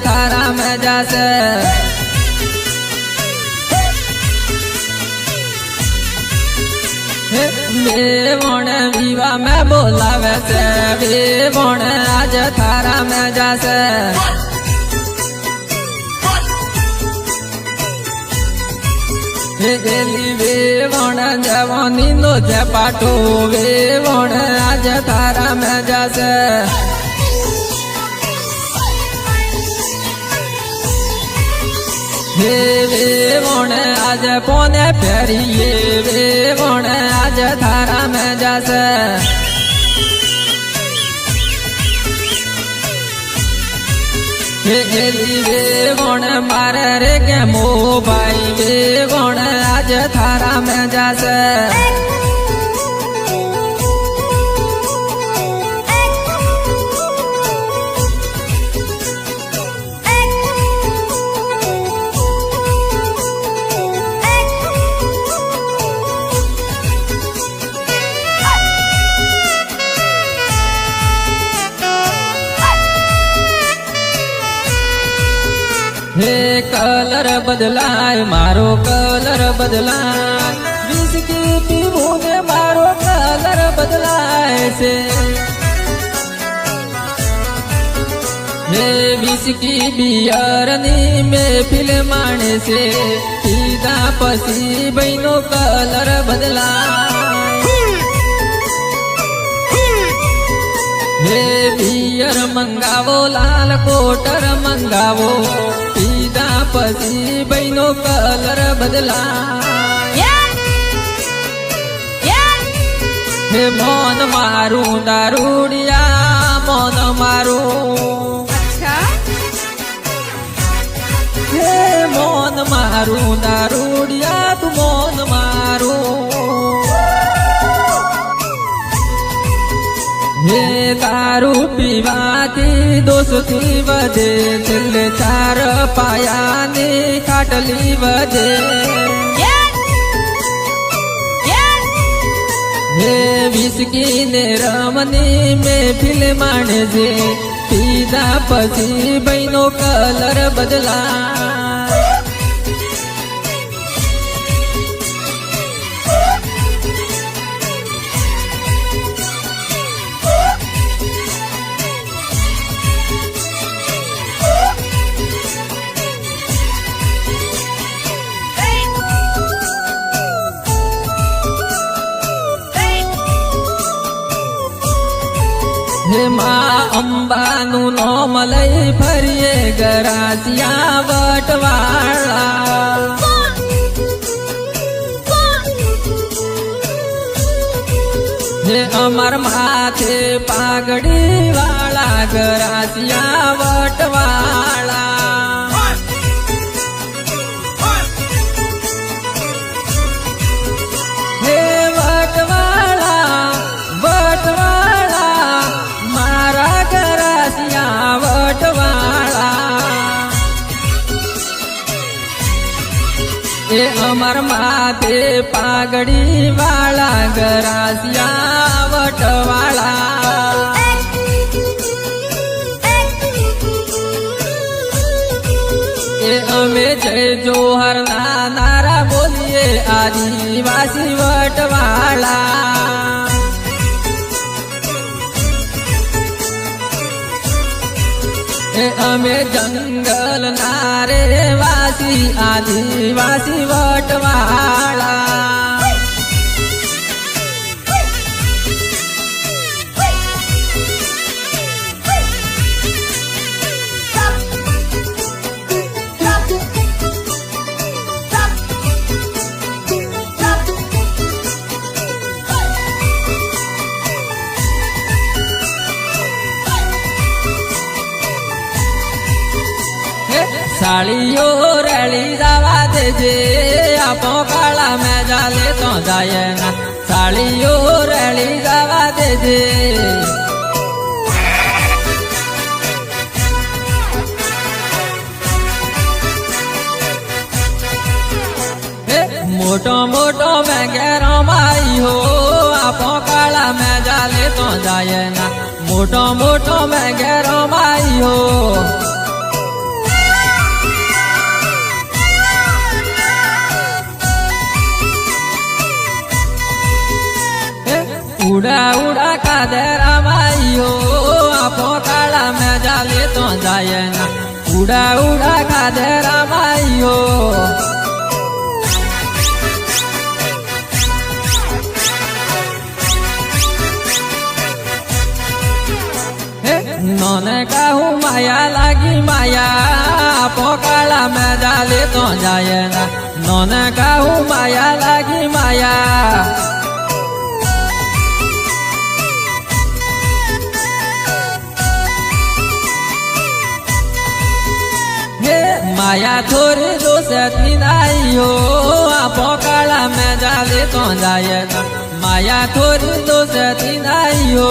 थारा में जासे वेवण विवाह में बोलावे से वेवण आज थारा में जासे वेवण जवानी नो पाठो वेवण आज थारा में जासे वेवण आज पोने फेरिए वेवण आज थारा में जासे वेवण मारे रे के मो भाई वेवण आज थारा में जासे हे कलर बदलाय मारो कलर बदलाय विस्की पीवू ने मारो कलर बदलाय से हे विस्की बियर नी में फिल्माने से सीधा पसी बहनों कलर बदलाय हे बियर मंगावो लाल कोटर मंगावो सीधा पसी बहनों कलर बदला हे मोन मारू दारूडिया मोन मारू हे मोन मारू दारूडिया तू मोन मारू हे दारू पीवाती दोस्ती वधे छेल्ले चार पायानी खाटली वधे हे विस्की ने रमनी में फिल्माने से सीधा पसी बहनों कलर बदला हे माँ अंबानु नोम लई फरिए गरासिया वटवाड़ा हे अमर माथे पागड़ी वाला गरासिया वटवाड़ा हे वटवाड़ा वटवाड़ा मारा गरासिया वटवाड़ा ए अमर माथे पागड़ी वाला गरासिया वटवाड़ा ए अमे जय जोहर ना नारा बोलिए आदिवासी वटवाड़ा अमे जंगल नारे वासी आदिवासी वटवाड़ा साड़ियो रैली जावा देजे आपो काला में जाले तो जाए ना साड़ियो रैली जावा देजे मोटो मोटो में गैरो माई हो आपो काला में जाले तो जाए ना मोटो मोटो में गैरो माई हो ઉડા ઉડા કાદેરા માઈઓ આપો કાળા મેં જાલે તો જાય ના ઉડા ઉડા કાદેરા માઈઓ નોને કહું માયા લાગી માયા પોકાળા મેં જાલે તો જાય ના નોને કહું માયા લાગી માયા માયા થોડી દોષથી નાઈઓ આ પોકાળા મેં જાલે તો જાય ના માયા થોડી દોષથી નાઈઓ